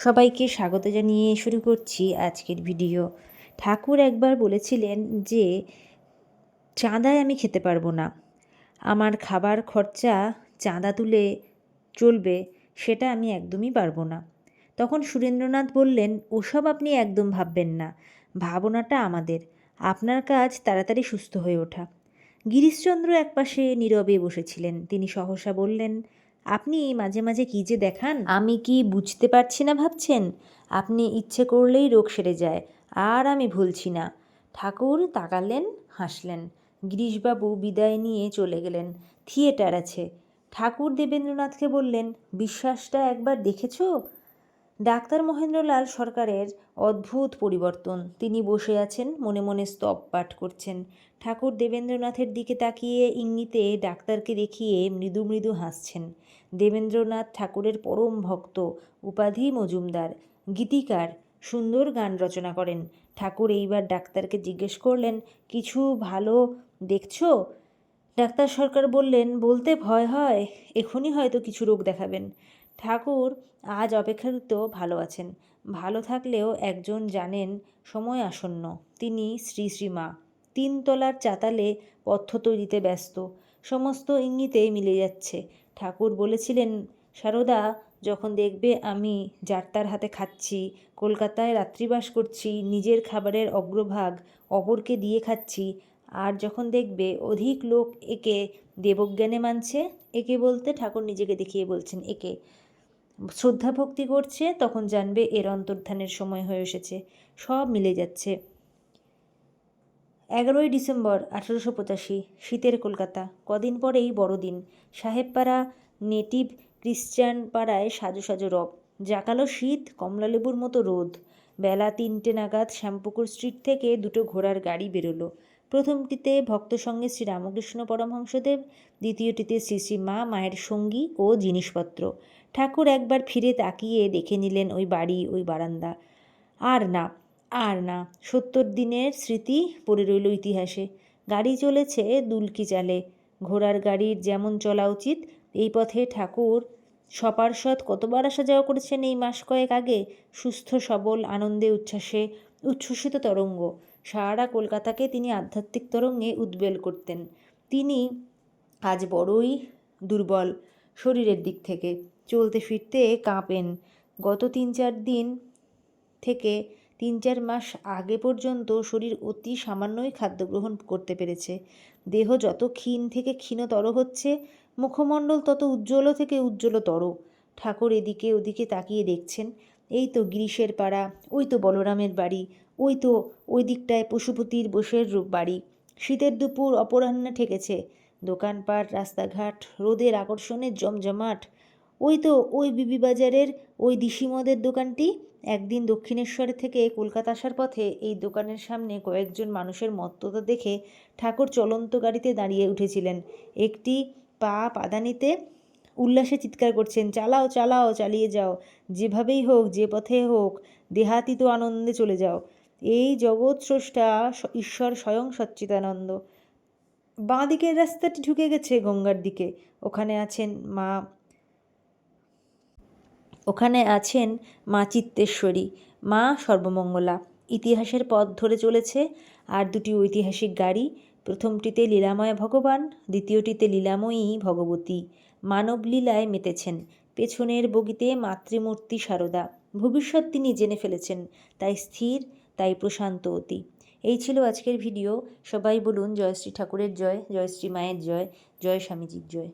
সবাইকে স্বাগত জানিয়ে শুরু করছি আজকের ভিডিও। ঠাকুর একবার বলেছিলেন যে চাঁদায় আমি খেতে পারবো না, আমার খাবার খরচা চাঁদা তুলে চলবে, সেটা আমি একদমই পারবো না। তখন সুরেন্দ্রনাথ বললেন, ওসব আপনি একদম ভাববেন না, ভাবনাটা আমাদের, আপনার কাজ তাড়াতাড়ি সুস্থ হয়ে ওঠা। গিরিশচন্দ্র একপাশে নীরবে বসেছিলেন। তিনি সহসা বললেন, আপনি মাঝে মাঝে কী যে দেখান, আমি কি বুঝতে পারছি না ভাবছেন? আপনি ইচ্ছে করলেই রোগ সেরে যায়, আর আমি ভুলছি না। ঠাকুর তাকালেন, হাসলেন। গিরিশবাবু বিদায় নিয়ে চলে গেলেন। থিয়েটার আছে। ঠাকুর দেবেন্দ্রনাথকে বললেন, বিশ্বাসটা একবার দেখেছো? ডাক্তার মহেন্দ্রলাল সরকারের অদ্ভুত পরিবর্তন। তিনি বসে আছেন, মনে মনে স্তব পাঠ করছেন। ঠাকুর দেবেন্দ্রনাথের দিকে তাকিয়ে ইঙ্গিতে ডাক্তারকে দেখিয়ে মৃদু মৃদু হাসছেন। দেবেন্দ্রনাথ ঠাকুরের পরম ভক্ত, উপাধি মজুমদার, গীতিকার, সুন্দর গান রচনা করেন। ঠাকুর এইবার ডাক্তারকে জিজ্ঞেস করলেন, কিছু ভালো দেখছো? ডাক্তার সরকার বললেন, বলতে ভয় হয়, এখনই হয়তো কিছু রোগ দেখাবেন। ঠাকুর আজ অপেক্ষাকৃত ভালো আছেন। ভালো থাকলেও একজন জানেন সময় আসন্ন। তিনি শ্রী শ্রীমা 3 তলার চাতালে পথ্য তৈরিতে ব্যস্ত। সমস্ত ইঙ্গিতে মিলে যাচ্ছে। ঠাকুর বলেছিলেন, সারদা যখন দেখবে আমি যাত্রার হাতে খাচ্ছি, কলকাতায় রাত্রিবাস করছি, নিজের খাবারের অগ্রভাগ অপরকে দিয়ে খাচ্ছি, আর যখন দেখবে অধিক লোক একে দেবজ্ঞানে মানছে, একে বলতে ঠাকুর নিজেকে দেখিয়ে বলছেন, একে শ্রদ্ধা ভক্তি করছে, তখন জানবে এর অন্তর্ধানের সময় হয়ে এসেছে। সব মিলে যাচ্ছে। 11ই ডিসেম্বর 1885, শীতের কলকাতা। কদিন পরেই বড়দিন। সাহেবপাড়া নেটিভ ক্রিশ্চান পাড়ায় সাজো সাজো রব। জাকালো শীত, কমলালেবুর মতো রোদ। বেলা 3টে নাগাদ শ্যামপুকুর স্ট্রিট থেকে 2টো ঘোড়ার গাড়ি বেরোলো। প্রথমটিতে ভক্ত সঙ্গে শ্রী রামকৃষ্ণ পরমহংসদেব, দ্বিতীয়টিতে শ্রী শ্রী মা, মায়ের সঙ্গী ও জিনিসপত্র। ঠাকুর একবার ফিরে তাকিয়ে দেখে নিলেন ওই বাড়ি, ওই বারান্দা। আর না 70 দিনের স্মৃতি পড়ে রইল ইতিহাসে। গাড়ি চলেছে দুলকি চালে, ঘোড়ার গাড়ির যেমন চলা উচিত। এই পথে ঠাকুর সপার্ষদ কতবার আসা যাওয়া করেছেন এই মাস কয়েক আগে। সুস্থ সবল, আনন্দে উচ্ছ্বাসে উচ্ছ্বসিত তরঙ্গ। সারা কলকাতাকে তিনি আধ্যাত্মিক তরঙ্গে উদ্বেল করতেন। তিনি আজ বড়ই দুর্বল শরীরের দিক থেকে, চলতে ফিরতে কাঁপেন। গত 3-4 দিন থেকে 3-4 মাস আগে পর্যন্ত শরীর অতি সামান্যই খাদ্য গ্রহণ করতে পেরেছে। দেহ যত ক্ষীণ থেকে ক্ষীণতর হচ্ছে, মুখমণ্ডল তত উজ্জ্বল থেকে উজ্জ্বলতর। ঠাকুর এদিকে ওদিকে তাকিয়ে দেখছেন। এই তো গিরিশের পাড়া, ওই তো বলরামের বাড়ি, ওই তো ওই দিকটায় পশুপতির বোসের বাড়ি। শীতের দুপুর অপরাহ্নে ঠেকেছে। দোকানপাট, রাস্তাঘাট রোদের আকর্ষণে জমজমাট। ওই তো ওই বিবিবাজারের ওই দিশিমদের দোকানটি। একদিন দক্ষিণেশ্বর থেকে কলকাতা আসার পথে এই দোকানের সামনে কয়েকজন মানুষের মত্ততা দেখে ঠাকুর চলন্ত গাড়িতে দাঁড়িয়ে উঠেছিলেন। একটি পাদানিতে উল্লাসে চিৎকার করছেন, চালাও চালাও, চালিয়ে যাও, যেভাবেই হোক, যে পথে হোক, দেহাতীত আনন্দে চলে যাও। এই জগৎ স্রষ্টা ঈশ্বর স্বয়ং সচ্চিদানন্দ। বাঁ দিকের রাস্তাটি ঢুকে গেছে গঙ্গার দিকে। ওখানে আছেন মা চিত্তেশ্বরী, মা সর্বমঙ্গলা। ইতিহাসের পথ ধরে চলেছে আর 2টি ঐতিহাসিক গাড়ি। প্রথমটিতে লীলাময় ভগবান, দ্বিতীয়টিতে লীলাময়ী ভগবতী। মানব লীলায় মেতেছেন। পেছনের বগিতে মাতৃমূর্তি সারদা। ভবিষ্যৎ তিনি জেনে ফেলেছেন, তাই স্থির, তাই প্রশান্ত অতি। এই ছিল আজকের ভিডিও। সবাই বলুন জয় শ্রী ঠাকুরের জয়, জয় শ্রী মায়ের জয়, জয় স্বামীজির জয়।